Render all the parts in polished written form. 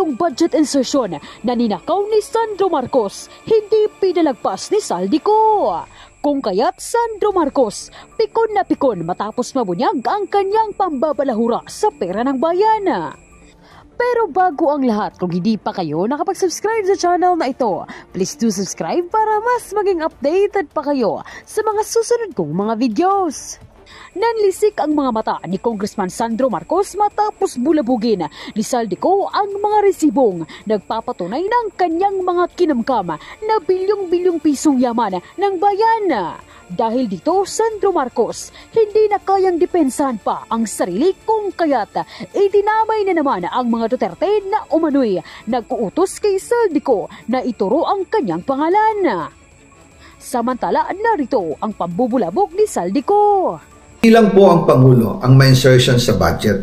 yung budget insertion na ninakaw ni Sandro Marcos, hindi pinalagpas ni Saldico. Kung kaya't Sandro Marcos, pikon na pikon matapos mabunyag ang kanyang pambabalahura sa pera ng bayan. Pero bago ang lahat, kung hindi pa kayo nakapag-subscribe sa channel na ito, please do subscribe para mas maging updated pa kayo sa mga susunod kong mga videos. Nanlisik ang mga mata ni Congressman Sandro Marcos matapos bulabugin ni Saldico ang mga resibong nagpapatunay ng kanyang mga kinamkam na bilyong-bilyong pisong yaman ng bayan. Dahil dito, Sandro Marcos, hindi na kayang depensahan pa ang sarili kung kaya't idinamay na naman ang mga Duterte na umano'y nag-uutos kay Saldico na ituro ang kanyang pangalan. Samantala, narito ang pambubulabog ni Saldico. Ilang po ang Pangulo ang may insertion sa budget.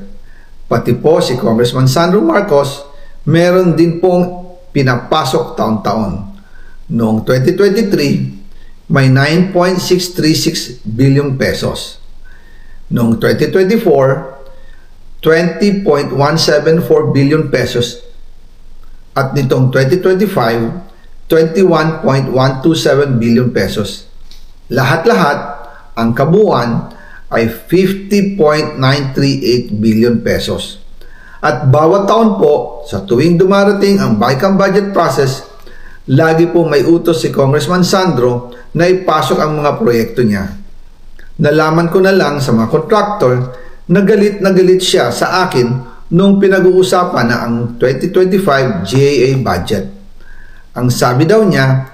Pati po si Congressman Sandro Marcos, meron din pong pinapasok taon-taon. Noong 2023, may 9.636 billion pesos. Noong 2024, 20.174 billion pesos. At nitong 2025, 21.127 billion pesos. Lahat-lahat, ang kabuuan ay 50.938 billion pesos. At bawat taon po, sa tuwing dumarating ang BICAM budget process, lagi po may utos si Congressman Sandro na ipasok ang mga proyekto niya. Nalaman ko na lang sa mga contractor na galit siya sa akin nung pinag-uusapan na ang 2025 GAA budget. Ang sabi daw niya,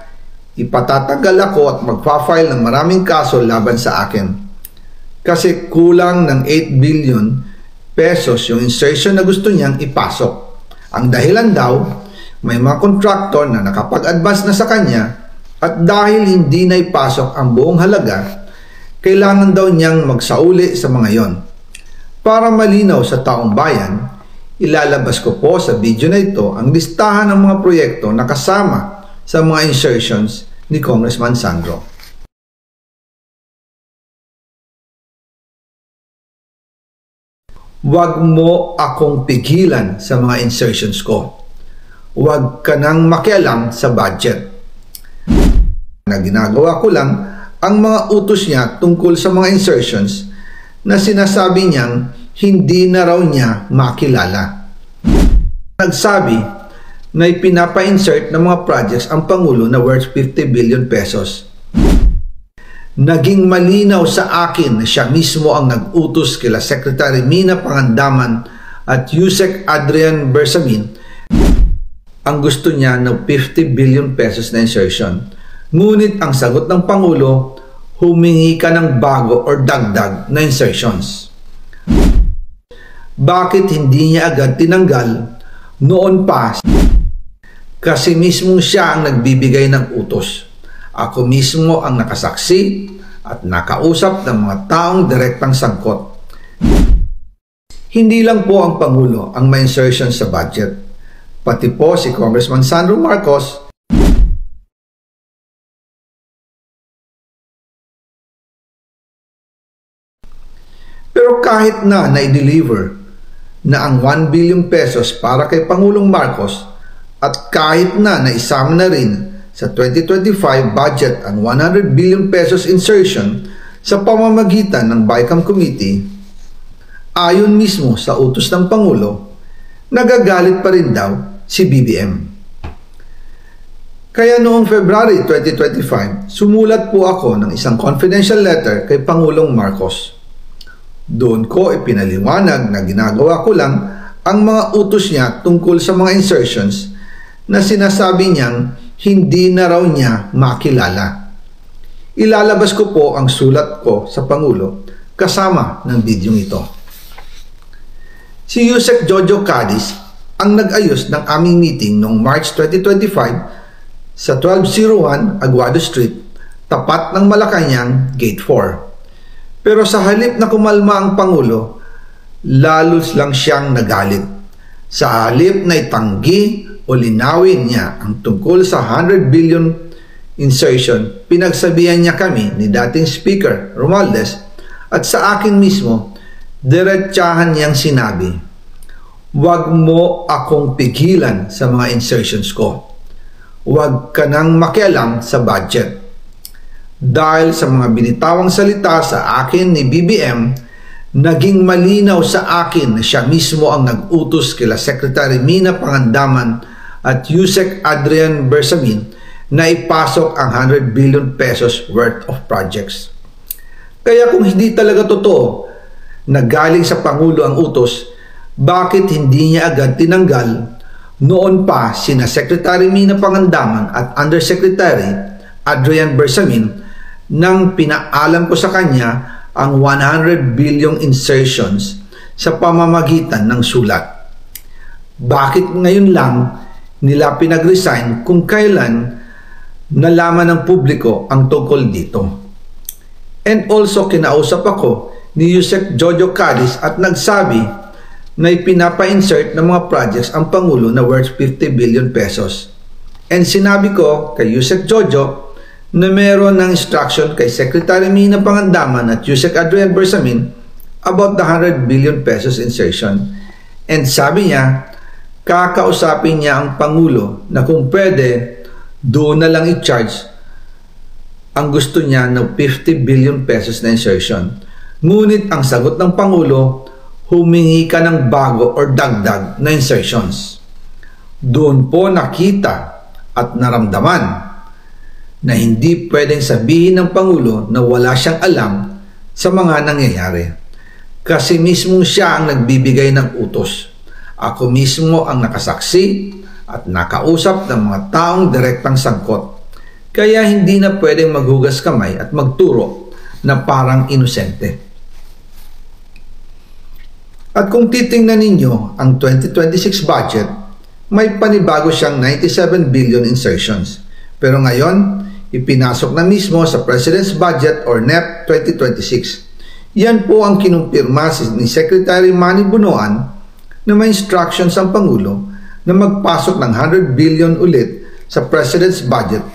ipatatagal ako at magpa-file ng maraming kaso laban sa akin. Kasi kulang ng 8 billion pesos yung insertion na gusto niyang ipasok. Ang dahilan daw, may mga contractor na nakapag-advance na sa kanya at dahil hindi na ipasok ang buong halaga, kailangan daw niyang magsauli sa mga yon. Para malinaw sa taong bayan, ilalabas ko po sa video na ito ang listahan ng mga proyekto na kasama sa mga insertions ni Congressman Sandro. Huwag mo akong pigilan sa mga insertions ko. Huwag ka nang makialam sa budget. Na ginagawa ko lang ang mga utos niya tungkol sa mga insertions na sinasabi niyang hindi na raw niya makilala. Nagsabi na ipinapa-insert ng mga projects ang Pangulo na worth 50 billion pesos. Naging malinaw sa akin na siya mismo ang nag-utos kila Secretary Mina Pangandaman at Yusek Adrian Bersamin ang gusto niya ng 50 billion pesos na insertion. Ngunit ang sagot ng Pangulo, humingi ka ng bago or dagdag na insertions. Bakit hindi niya agad tinanggal noon pa? Kasi mismo siya ang nagbibigay ng utos. Ako mismo ang nakasaksi at nakausap ng mga taong direktang sangkot. Hindi lang po ang Pangulo ang may insertion sa budget. Pati po si Congressman Sandro Marcos, pero kahit na i-deliver na ang 1 billion pesos para kay Pangulong Marcos at kahit na naisama na rin sa 2025 budget ang 100 billion pesos insertion sa pamamagitan ng BICAM Committee, ayon mismo sa utos ng Pangulo, nagagalit pa rin daw si BBM. Kaya noong February 2025, sumulat po ako ng isang confidential letter kay Pangulong Marcos. Doon ko ipinaliwanag na ginagawa ko lang ang mga utos niya tungkol sa mga insertions na sinasabi niyang hindi na raw niya makilala. Ilalabas ko po ang sulat ko sa Pangulo kasama ng video ito. Si Yusek Jojo Cadiz ang nag-ayos ng aming meeting noong March 2025 sa 1201 Aguado Street, tapat ng Malacanang, Gate 4. Pero sa halip na kumalma ang Pangulo, lalos lang siyang nagalit. Sa halip na itanggi o linawin niya ang tungkol sa 100 billion insertion, pinagsabihan niya kami ni dating Speaker Romualdez at sa akin mismo, diretsahan niyang sinabi, Huwag mo akong pigilan sa mga insertions ko. Huwag ka nang makialam sa budget. Dahil sa mga binitawang salita sa akin ni BBM, naging malinaw sa akin na siya mismo ang nag-utos kila Secretary Mina Pangandaman at Yusek Adrian Bersamin na ipasok ang 100 billion pesos worth of projects. Kaya kung hindi talaga totoo na galing sa Pangulo ang utos, bakit hindi niya agad tinanggal noon pa sina Secretary Mina Pangandaman at Undersecretary Adrian Bersamin nang pinaalam ko sa kanya ang 100 billion insertions sa pamamagitan ng sulat? Bakit ngayon lang nila pinag-resign kung kailan nalaman ng publiko ang tungkol dito? And also kinausap ako ni Yusek Jojo Cadiz at nagsabi na ipinapa-insert ng mga projects ang Pangulo na worth 50 billion pesos. And sinabi ko kay Yusek Jojo na meron ng instruction kay Secretary Mina Pangandaman at Yusek Adrian Bersamin about the 100 billion pesos insertion. And sabi niya, kakausapin niya ang Pangulo na kung pwede, doon na lang i-charge ang gusto niya ng 50 billion pesos na insertion. Ngunit ang sagot ng Pangulo, humingi ka ng bago or dagdag na insertions. Doon po nakita at naramdaman na hindi pwedeng sabihin ng Pangulo na wala siyang alam sa mga nangyayari. Kasi mismo siya ang nagbibigay ng utos. Ako mismo ang nakasaksi at nakausap ng mga taong direktang sangkot. Kaya hindi na pwedeng maghugas kamay at magturo na parang inosente. At kung titingnan ninyo ang 2026 budget, may panibago siyang 97 billion insertions. Pero ngayon, ipinasok na mismo sa President's Budget or NEP 2026. Yan po ang kinumpirma ni Secretary Manny Bunoan na may instructions ang Pangulo na magpasok ng 100 billion ulit sa President's Budget.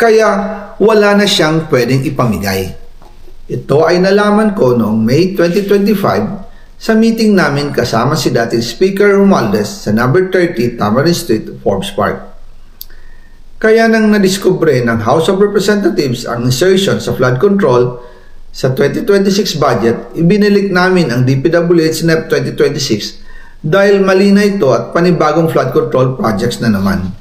Kaya wala na siyang pwedeng ipamigay. Ito ay nalaman ko noong May 2025 sa meeting namin kasama si dating Speaker Romualdez sa number 30 Tamarind Street, Forbes Park. Kaya nang nadiskubre ng House of Representatives ang insertion sa flood control sa 2026 budget, ibinalik namin ang DPWH NEP 2026 dahil mali na ito at panibagong flood control projects na naman.